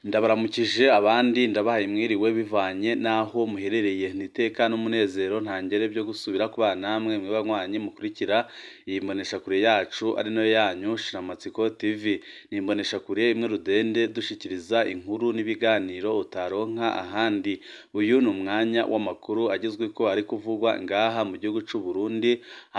Ndabaramukije abandi ndabahaye mwiriwe bivanye naho muherereye niteka n'umunezero ntangere byo gusubira kubana namwe mwebanywanyi mukurikira iyi mbonesha kure yacu ari nayo yanyu Shiramatsiko TV ni imbonesha kure imwe rudende dushikiriza inkuru n'ibiganiro utaronka ahandi. Uyu ni umwanya w'amakuru agizwe ko ari kuvugwa ngaha mu gihugu c'u Burundi,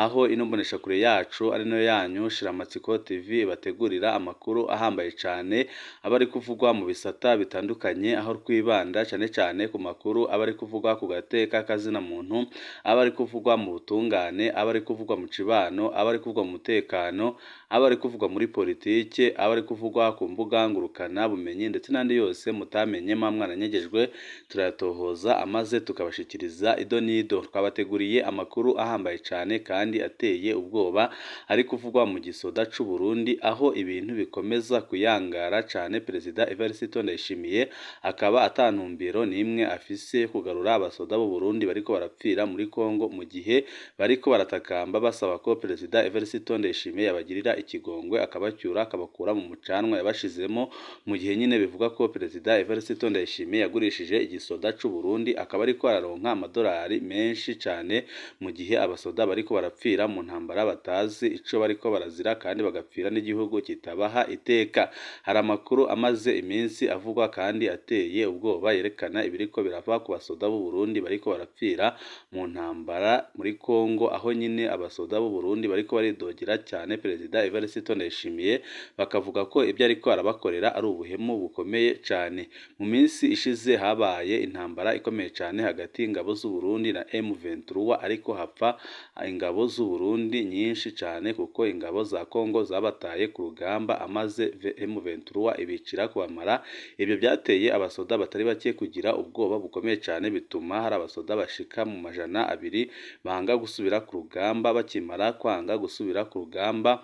aho ino mbonesha kure yacu ari nayo yanyu Shiramatsiko TV bategurira amakuru ahambaye cane aba ari kuvugwa mu bisata bitandukanye, aho twibanda cyane cyane ku makuru aba ari kuvugwa ku gateka kazina muntu, aba ari kuvugwa mu butungane, aba ari kuvugwa mu cibano, aba ari kuvugwa mu mutekano, aba ari kuvugwa muri politike, aba ari kuvugwa ku mbuga ngurukana bumenyi ndetse n'andi yose mutamenye mwarananyegejwe turayatohoza amaze tukabashikiriza ido nido. Twabateguriye amakuru ahambaye cyane kandi ateye ubwoba ari kuvugwa mu gisoda c'u Burundi, aho ibintu bikomeza kuyangara cyane. Perezida Evariste Ndayishimiye akaba atantumbero nimwe afise kugarura abasoda b'u Burundi bariko barapfira muri Kongo, mu gihe bariko baratakamba basaba ko Perezida Evariste Ndayishimiye yabagirira ikigongwe akabacyura akabakura mu mucanwa yabashizemo, mu gihe nyine bivuga ko Perezida Evariste Ndayishimiye yagurishije igisoda c'u Burundi akaba ariko araronka amadolari menshi cyane, mu gihe abasoda bariko barapfira mu ntambara batazi ico bariko barazira kandi bagapfira n'igihugu kitabaha iteka. Hari amakuru amaze iminsi avugwa kandi ateye ubwoba yerekana ibiriko birava ku basoda b'u Burundi bariko barapfira mu ntambara muri Kongo, aho nyine abasoda b'u Burundi bariko baridogera cyane Perezida Evariste Ndayishimiye bakavuga ko ibyo ariko arabakorera ari ubuhemu bukomeye cyane. Mu minsi ishize habaye intambara ikomeye cyane hagati y'ingabo z'u Burundi na M23, ariko hapfa ingabo z'u Burundi nyinshi cyane kuko ingabo za Kongo zabataye ku rugamba amaze M23 ibicira kubamara. Ibyo byateye abasoda batari bake kugira ubwoba bukomeye cyane, bituma hari abasoda bashika mu majana abiri banga gusubira ku rugamba. Bakimara kwanga gusubira ku rugamba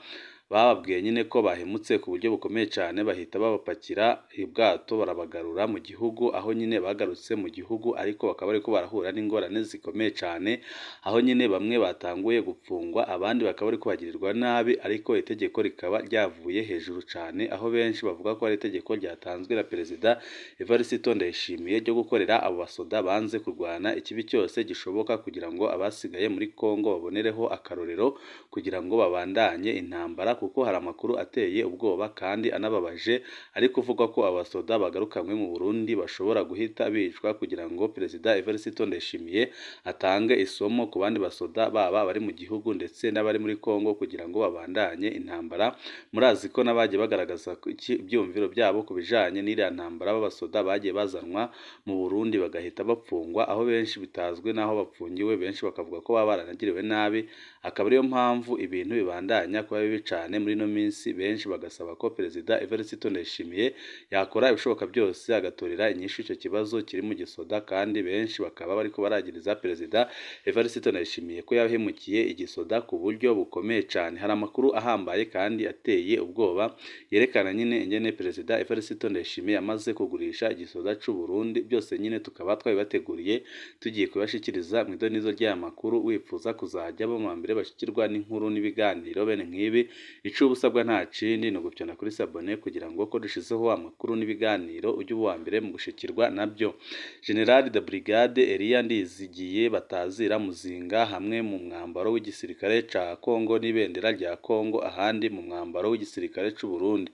bababwiye nyine ko bahemutse ku buryo bukomeye cyane, bahita babapakira ubwato barabagarura mu gihugu, aho nyine bagarutse mu gihugu ariko bakaba ariko barahura n'ingorane zikomeye cyane, aho nyine bamwe batanguye gupfungwa abandi bakaba ariko bagirirwa nabi, ariko itegeko rikaba ryavuye hejuru cyane, aho benshi bavuga ko ari itegeko ryatanzwe na Perezida Evariste Ndayishimiye ryo gukorera abo basoda banze kurwana ikibi cyose gishoboka kugira ngo abasigaye muri Kongo babonereho akarorero kugira ngo babandanye intambara, kuko hari amakuru ateye ubwoba kandi anababaje ari kuvuga ko abasoda bagarukanywe mu Burundi bashobora guhita bicwa, kugira ngo Perezida Evariste Ndayishimiye atange isomo ku bandi basoda baba bari mu gihugu ndetse n'abari muri Kongo kugira ngo babandanye intambara. Murazi ko n'abagiye bagaragaza ibyumviro byabo ku bijanye n'iriya ntambara b'abasoda bagiye bazanwa mu Burundi bagahita bapfungwa, aho benshi bitazwe n'aho bapfungiwe, benshi bakavuga ko baba baranagiriwe nabi. Akaba ariyo mpamvu ibintu bibandanya kuba bibi cyane muri ino minsi, benshi bagasaba ko Perezida Evariste Ndayishimiye yakora ibishoboka byose agatorera inyishu icyo kibazo kiri mu gisoda, kandi benshi bakaba bariko baragiriza Perezida Evariste Ndayishimiye ko yahemukiye igisoda ku buryo bukomeye cyane. Hari amakuru ahambaye kandi ateye ubwoba yerekana nyine ingene Perezida Evariste Ndayishimiye amaze kugurisha igisoda c'u Burundi. Byose nyine tukaba twabibateguriye tugiye kubashikiriza mu idonizo ry'aya makuru. Wifuza kuzajya bo mu mbere bashikirwa n'inkuru n'ibiganiro bene nk'ibi, ico ubusabwa nta kindi ni ugupyona kuri sabone kugira ngo ko dushizeho amakuru n'ibiganiro ujye uwa mbere mu gushikirwa nabyo. General de Brigade Elia Ndizigiye batazira Muzinga hamwe mu mwambaro w'igisirikare ca Kongo n'ibendera rya Kongo, ahandi mu mwambaro w'igisirikare c'u Burundi.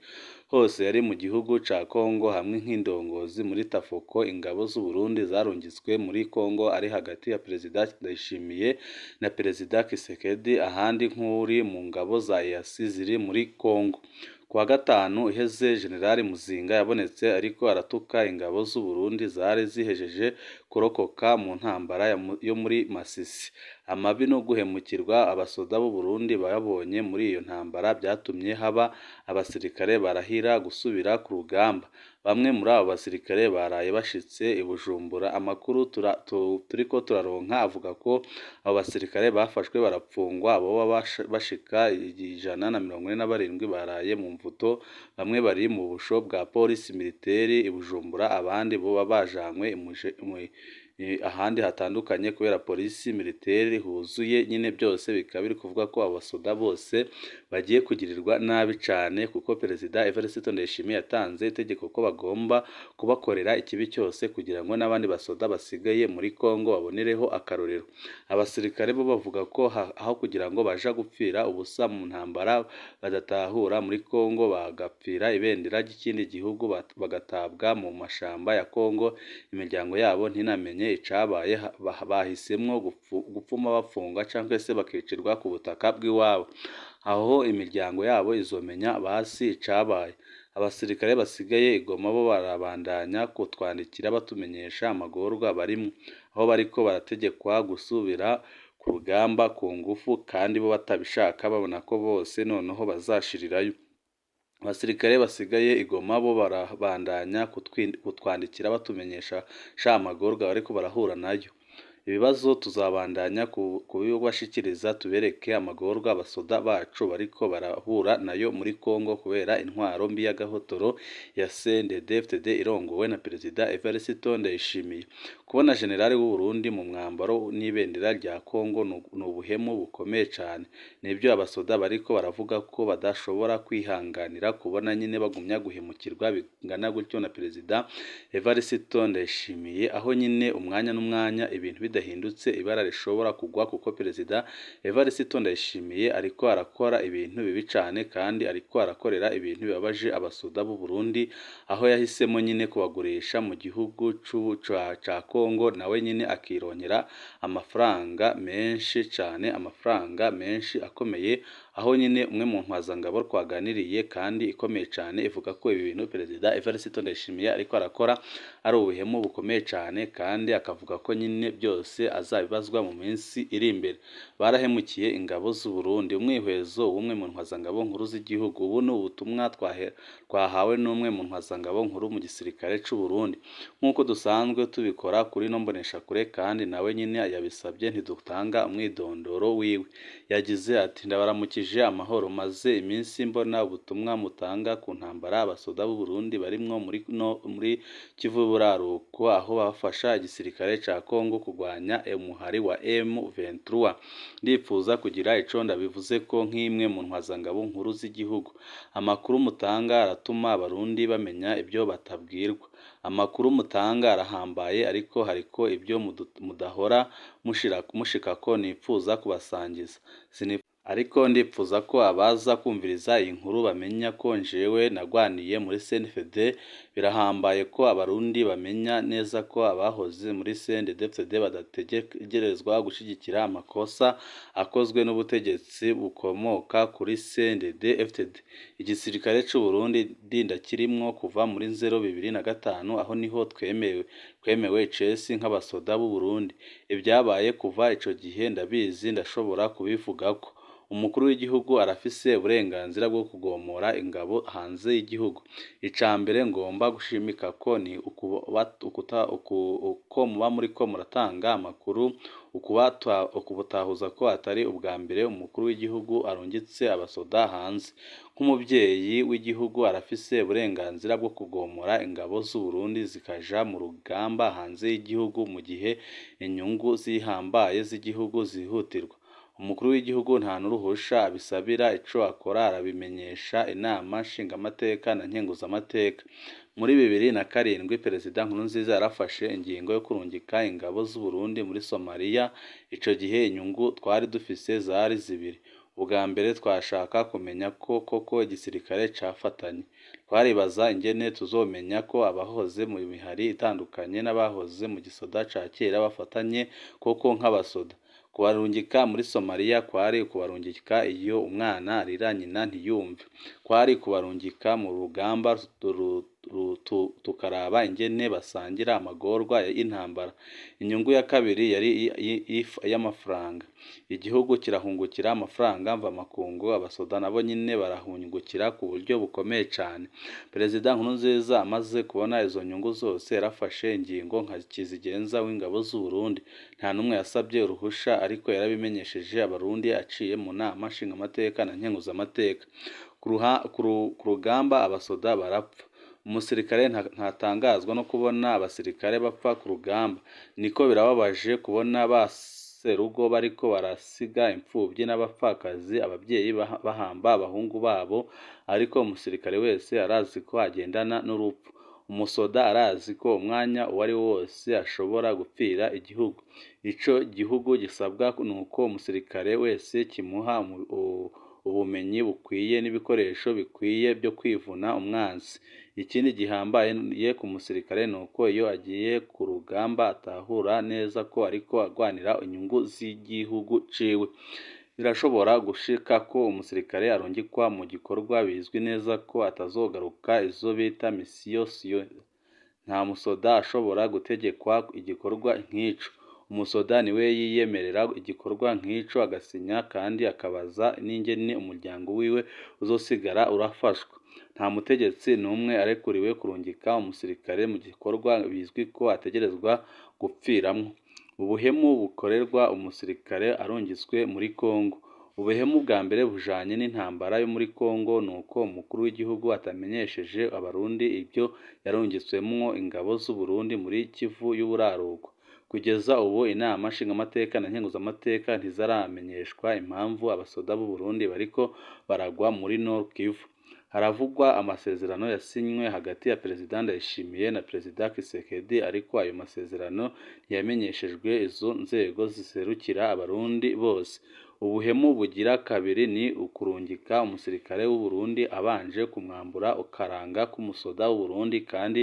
Hose yari mu gihugu ca Kongo hamwe nk'indongozi muri Tafoko. Ingabo z'u Burundi zarungitswe muri Kongo ari hagati ya Perezida Ndayishimiye na Perezida Kisekedi, ahandi nk'uri mu ngabo za EAC ziri muri Kongo. Kuwa gatanu uheze General Muzinga yabonetse ariko aratuka ingabo z'u Burundi zari zihejeje kurokoka mu ntambara yo muri Masisi. Amabi no guhemukirwa abasoda b'u Burundi bayabonye muri iyo ntambara byatumye haba abasirikare barahira gusubira ku rugamba. Bamwe muri abo basirikare baraye bashitse i Bujumbura. Amakuru turiko turaronka avuga ko abo basirikare bafashwe barapfungwa, abo bashika 147 baraye mu mvuto. Bamwe bari mu busho bwa polisi militeri i Bujumbura, abandi bo bajanywe ahandi hatandukanye kubera polisi militaire huzuye nyine byose bikaba biri kuvuga ko abasoda bose bagiye kugirirwa nabi cyane kuko Perezida Evariste Ndayishimiye yatanze itegeko ko bagomba kubakorera ikibi cyose kugira ngo n'abandi basoda basigaye muri Kongo babonereho akarorero. Abasirikare bo bavuga ko aho kugira ngo baja gupfira ubusa mu ntambara badatahura muri Kongo bagapfira ibendera ry'ikindi gihugu bagatabwa mu mashamba ya Kongo, imiryango yabo ntinamenye icabaye bahisemwo gupfuma bafungwa cyangwa se bakicirwa ku butaka bw'iwabo, aho imiryango yabo izomenya basi icabaye. Abasirikare basigaye i Goma bo barabandanya kutwandikira batumenyesha amagorwa barimwo, aho bariko barategekwa gusubira ku rugamba ku ngufu kandi bo batabishaka babona ko bose noneho bazashirirayo. Abasirikare basigaye i Goma bo barabandanya kutwandikira batumenyesha amagorwa bariko barahura nayo. Ibibazo tuzabandanya kubibashikiriza tubereke amagorwa abasoda bacu bariko barahura nayo muri Kongo kubera intwaro mbi y'agahotoro ya CNDD-FDD irongowe na Perezida Evariste Ndayishimiye. Kubona Generali w'u Burundi mu mwambaro n'ibendera rya Kongo ni ubuhemu bukomeye cyane. Nibyo abasoda bariko baravuga ko badashobora kwihanganira kubona nyine bagumya guhemukirwa bingana gutyo na Perezida Evariste Ndayishimiye, aho nyine umwanya n'umwanya ibintu bidahindutse ibara rishobora kugwa kuko Perezida Evariste Ndayishimiye ariko arakora ibintu bibi cyane kandi ariko arakorera ibintu bibabaje abasoda b'u Burundi, aho yahisemo nyine kubagurisha mu gihugu ca Kongo nawe nyine akirongera amafaranga menshi cyane, amafaranga menshi akomeye, aho nyine umwe mu ntwazangabo twaganiriye kandi ikomeye cyane ivuga ko ibi bintu Perezida Evariste Ndayishimiye ariko arakora ari ubuhemu bukomeye cyane kandi akavuga ko nyine byose azabibazwa mu minsi iri imbere. Barahemukiye ingabo z'u Burundi. Umwihwezo w'umwe mu ntwazangabo nkuru z'igihugu. Ubu ni ubutumwa twahawe n'umwe mu ntwazangabo nkuru mu gisirikare cy'u Burundi, nk'uko dusanzwe tubikora kuri no mboneshakure kandi nawe nyine yabisabye ntidutanga umwidondoro wiwe. Yagize ati ndabaramukije amahoro, maze iminsi mbona ubutumwa mutanga ku ntambara abasoda b'u Burundi barimwo muri Kivu buraruko, aho bafasha igisirikare ca Kongo kurwanya umuhari wa M23. Ndifuza kugira ico ndabivuze ko nk'imwe mu ntwazangabo nkuru z'igihugu. Amakuru mutanga aratuma abarundi bamenya ibyo batabwirwa. Amakuru mutanga arahambaye ariko hariko ibyo mudahora mushikako nifuza kubasangiza. Ariko ndipfuza ko abaza kumviriza iyi nkuru bamenya ko njewe nagwaniye muri CNDD. Birahambaye ko abarundi bamenya neza ko abahoze muri CNDD-FDD badategerezwa gushigikira amakosa akozwe n'ubutegetsi bukomoka kuri CNDD-FDD. Igisirikare cy'u Burundi ndakirimwo kuva muri 2005, aho niho twemewe cesi nk'abasoda b'u Burundi. Ibyabaye kuva ico gihe ndabizi, ndashobora kubivugako. Umukuru w'igihugu arafise uburenganzira bwo kugomora ingabo hanze y'igihugu. Icambere ngomba gushimika ko ni uko muba muriko muratanga amakuru, ukubutahuza ko atari ubwa mbere umukuru w'igihugu arungitse abasoda hanze. Nk'umubyeyi w'igihugu arafise uburenganzira bwo kugomora ingabo z'u Burundi zikaja mu rugamba hanze y'igihugu mu gihe inyungu zihambaye z'igihugu zihutirwa. Umukuru w'igihugu nta n'uruhusha abisabira, ico akora arabimenyesha inama nshingamateka na nkenguzamateka. Muri 2007 Perezida Nkurunziza yarafashe ingingo yo kurungika ingabo z'u Burundi muri Somalia. Ico gihe inyungu twari dufise zari zibiri. Ubwa mbere twashaka kumenya ko koko igisirikare cafatanye. Twaribaza ingene tuzomenya ko abahoze mu mihari itandukanye n'abahoze mu gisoda ca kera bafatanye koko nk'abasoda. Kubarungika muri Somalia kwari kubarungika iyo umwana arira nyina ntiyumve. Kwari kubarungika mu rugamba tukaraba ingene basangira amagorwa y'intambara. Inyungu ya kabiri yari y'amafaranga. Igihugu kirahungukira amafaranga mva makungu, abasoda nabo nyine barahungukira ku buryo bukomeye cyane. Perezida Nkurunziza amaze kubona izo nyungu zose yarafashe ingingo nka kizigenza w'ingabo z'u Burundi. Nta numwe yasabye uruhusha ariko yarabimenyesheje abarundi aciye mu nama nshingamateka na nkenguzamateka. Ku rugamba abasoda barapfa. umusirikare ntatangazwa no kubona abasirikare bapfa ku rugamba, niko birababaje kubona baserugo bariko barasiga imfubyi n'abapfakazi, ababyeyi bahamba abahungu babo, ariko umusirikare wese arazi ko agendana n'urupfu. Umusoda arazi ko umwanya uwo ari wo wose ashobora gupfira igihugu. Ico igihugu gisabwa nuko umusirikare wese kimuha ubumenyi bukwiye n'ibikoresho bikwiye byo kwivuna umwanzi. Ikindi gihambaye ku musirikare nuko iyo agiye ku rugamba atahura neza ko ariko agwanira inyungu z'igihugu ciwe. Birashobora gushika ko umusirikare arungikwa mu gikorwa bizwi neza ko atazogaruka, izo bita misiyo siyo. Nta musoda ashobora gutegekwa igikorwa nk'ico. Umusoda niwe yiyemerera igikorwa nk'ico agasinya kandi akabaza n'ingene umuryango wiwe uzosigara urafashwa. Nta mutegetsi n'umwe arekuriwe kurungika umusirikare mu gikorwa bizwi ko ategerezwa gupfiramwo. Ubuhemu bukorerwa umusirikare arungitswe muri Kongo. Ubuhemu bwa mbere bujanye n'intambara yo muri Kongo nuko umukuru w'igihugu atamenyesheje abarundi ibyo yarungitswemwo ingabo z'u Burundi muri Kivu y'uburaruko. Kugeza ubu inama nshingamateka na nkenguzamateka ntizaramenyeshwa impamvu abasoda b'u Burundi bariko baragwa muri Nord Kivu. Haravugwa amasezerano yasinywe hagati ya Perezida Ndayishimiye na Perezida Kisekedi, ariko ayo masezerano ntiyamenyeshejwe izo nzego ziserukira abarundi bose. Ubuhemu bugira kabiri ni ukurungika umusirikare w'u Burundi abanje kumwambura ukaranga k'umusoda w'u Burundi kandi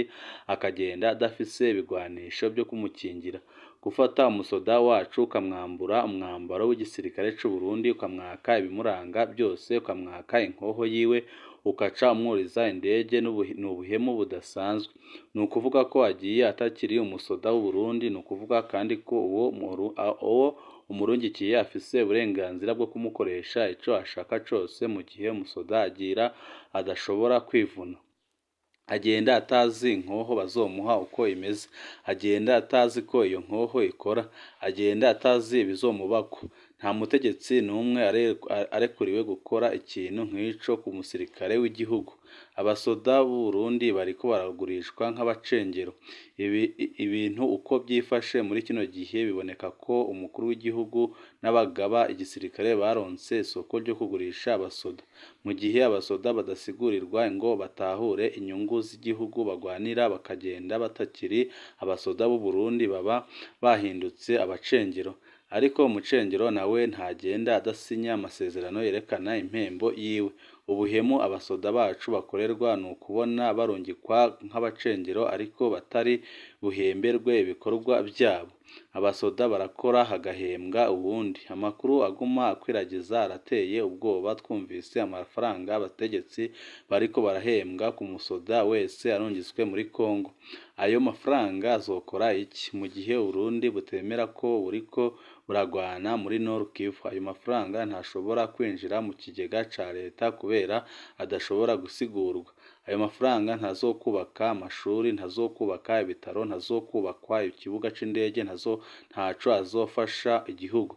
akagenda adafise ibigwanisho byo kumukingira. Gufata umusoda wacu ukamwambura umwambaro w'igisirikare c'u Burundi, ukamwaka ibimuranga byose, ukamwaka inkoho yiwe, ukaca umwuriza indege, n'ubuhemu budasanzwe. Ni ukuvuga ko agiye atakiri umusoda w'u Burundi, ni ukuvuga kandi ko uwo umurungikiye afise uburenganzira bwo kumukoresha ico ashaka cose mu gihe umusoda agira adashobora kwivuna. Agenda atazi inkoho bazomuha uko imeze, agenda atazi ko iyo nkoho ikora, agenda atazi ibizomubako. Nta mutegetsi n'umwe arekuriwe gukora ikintu nk'ico ku musirikare w'igihugu. Abasoda b'u Burundi bariko baragurishwa nk'abacengero. Ibintu uko byifashe muri kino gihe biboneka ko umukuru w'igihugu n'abagaba igisirikare baronse isoko ryo kugurisha abasoda. Mu gihe abasoda badasigurirwa ngo batahure inyungu z'igihugu bagwanira, bakagenda batakiri abasoda b'u Burundi, baba bahindutse abacengero. Ariko umucengero nawe ntagenda adasinya amasezerano yerekana impembo yiwe. Ubuhemu abasoda bacu bakorerwa ni ukubona barungikwa nk'abacengero ariko batari buhemberwe ibikorwa byabo. Abasoda barakora hagahembwa ubundi. Amakuru aguma akwiragiza arateye ubwoba twumvise amafaranga abategetsi bariko barahembwa ku musoda wese arungitswe muri Kongo. Ayo mafaranga azokora iki mu gihe Burundi butemera ko buriko buragwana muri Nord Kivu? Ayo mafaranga ntashobora kwinjira mu kigega ca leta kubera adashobora gusigurwa. Ayo mafaranga ntazokubaka amashuri, ntazokubaka ibitaro, ntazokubakwa ikibuga c'indege, ntaco azofasha igihugu.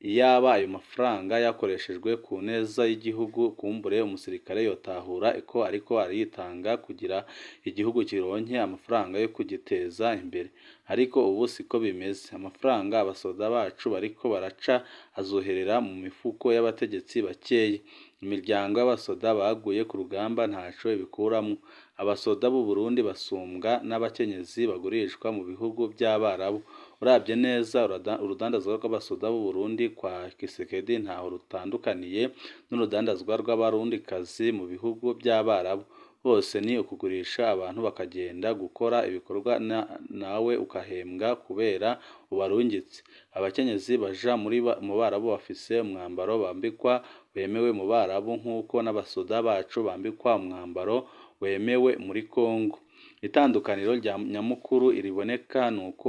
Iyaba ayo mafaranga yakoreshejwe ku neza y'igihugu, kumbure umusirikare yotahura ko ariko aritanga kugira igihugu kironke amafaranga yo kugiteza imbere. Ariko ubu siko bimeze. Amafaranga abasoda bacu bariko baraca azoherera mu mifuko y'abategetsi bakeyi. Imiryango y'abasoda baguye ku rugamba ntaco ibikuramwo. Abasoda b'u Burundi basumbwa n'abakenyezi bagurishwa mu bihugu by'Abarabu. Uravye neza urudandazwa rw'abasoda b'u Burundi kwa Kisekedi ntaho rutandukaniye n'urudandazwa rw'abarundikazi mu bihugu by'Abarabu. Bose ni ukugurisha abantu bakagenda gukora ibikorwa nawe ukahembwa kubera ubarungitse. Abakenyezi baja mu Barabu bafise umwambaro bambikwa wemewe mu Barabu nk'uko n'abasoda bacu bambikwa umwambaro wemewe muri Kongo. Itandukaniro rya nyamukuru iriboneka nuko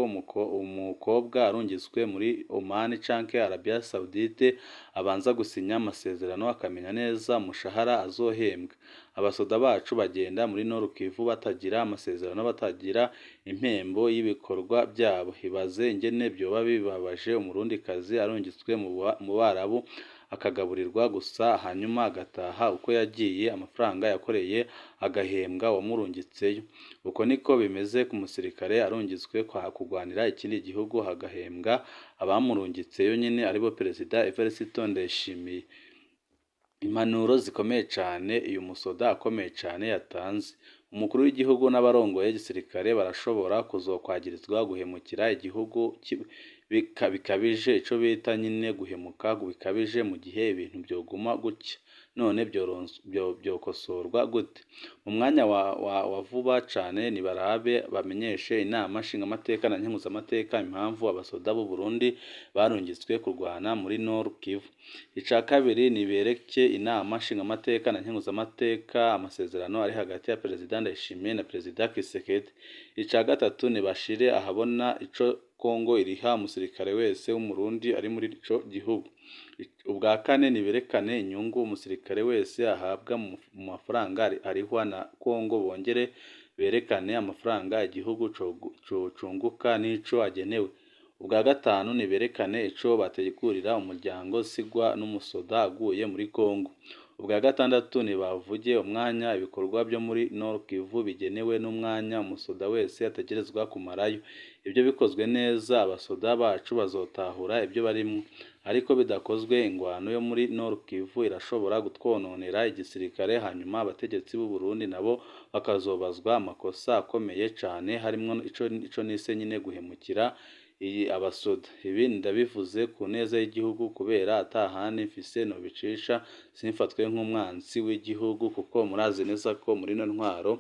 umukobwa arungitswe muri Oman canke Arabia Saudite abanza gusinya amasezerano akamenya neza umushahara azohembwa. abasoda bacu bagenda muri Nord Kivu batagira amasezerano batagira impembo y'ibikorwa byabo. Ibaze ingene byoba bibabaje umurundikazi arungitswe mu Barabu akagaburirwa gusa hanyuma agataha uko yagiye amafaranga yakoreye agahembwa wamurungitseyo. Uko niko bimeze ku musirikare arungitswe kurwanira ikindi gihugu hagahembwa abamurungitseyo nyine aribo Perezida Evariste Ndayishimiye. Impanuro zikomeye cyane uyu musoda akomeye cyane yatanze. Umukuru w'igihugu n'abarongoye igisirikare barashobora kuzokwagirizwa guhemukira igihugu bikabije, ico bita nyine guhemuka bikabije mu gihe ibintu byoguma gutya. None byokosorwa gute? Mu mwanya wa vuba cane nibarabe bamenyeshe inama nshingamateka na nkenguzamateka impamvu abasoda b'u Burundi barungitswe kurwana muri Nord Kivu. Ica kabiri nibereke inama nshingamateka na nkenguzamateka amasezerano ari hagati ya Perezida Ndayishimiye na Perezida Kisekedi. Ica gatatu nibashire ahabona ico Kongo iriha umusirikare wese w'umurundi ari muri ico gihugu. Ubwa kane niberekane inyungu umusirikare wese ahabwa mu mafaranga arihwa na Kongo, bongere berekane amafaranga igihugu cunguka n'ico agenewe. Ubwa gatanu niberekane ico bategurira umuryango sigwa n'umusoda aguye muri Kongo. Ubwa gatandatu nibavuge umwanya ibikorwa byo muri Nord Kivu bigenewe n'umwanya umusoda wese ategerezwa kumarayo. Ibyo bikozwe neza abasoda bacu bazotahura ibyo barimo, ariko bidakozwe ingwano yo muri Nord Kivu irashobora gutwononera igisirikare, hanyuma abategetsi b'u Burundi nabo bakazobazwa amakosa akomeye cyane harimo ico nise nyine guhemukira abasoda. Ibi ndabivuze ku neza y'igihugu kubera atahani mfise no bicisha simfatwe nk'umwanzi w'igihugu, kuko murazi neza ko muri no ntwaro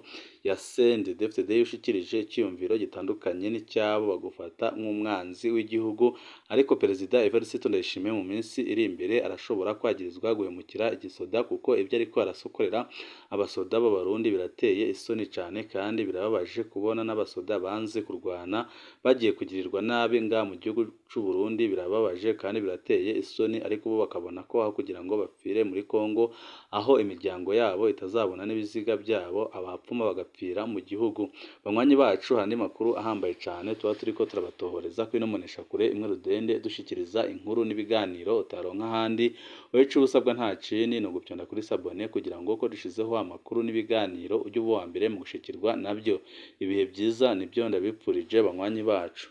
ya CNDD-FDD yushikirije icyumviro gitandukanye n'icyabo bagufata nk'umwanzi w'igihugu. Ariko Perezida Evariste Ndayishimiye mu minsi iri imbere arashobora kwagirizwa guhemukira igisoda, kuko ibyo ariko arasokorera abasoda b'Abarundi birateye isoni cyane kandi birababaje kubona n'abasoda banze kurwana bagiye kugirirwa nabi nga mu gihugu cy'u Burundi. Birababaje kandi birateye isoni, ariko bo bakabona ko aho kugira ngo bapfire muri Kongo aho imiryango yabo itazabona n'ibiziga byabo, abapfuma bagapfira mu gihugu. Banywanyi bacu, handi makuru ahambaye cyane tuba turiko turabatohoreza kuri nomonesha kure imwe rudende dushikiriza inkuru n'ibiganiro utaronka handi. Wowe ico usabwa nta cini no gupyonda kuri sabone kugira ngo ko dushizeho amakuru n'ibiganiro ujye uba wa mbere mu gushikirwa nabyo. Ibihe byiza nibyo ndabipfurije banywanyi bacu.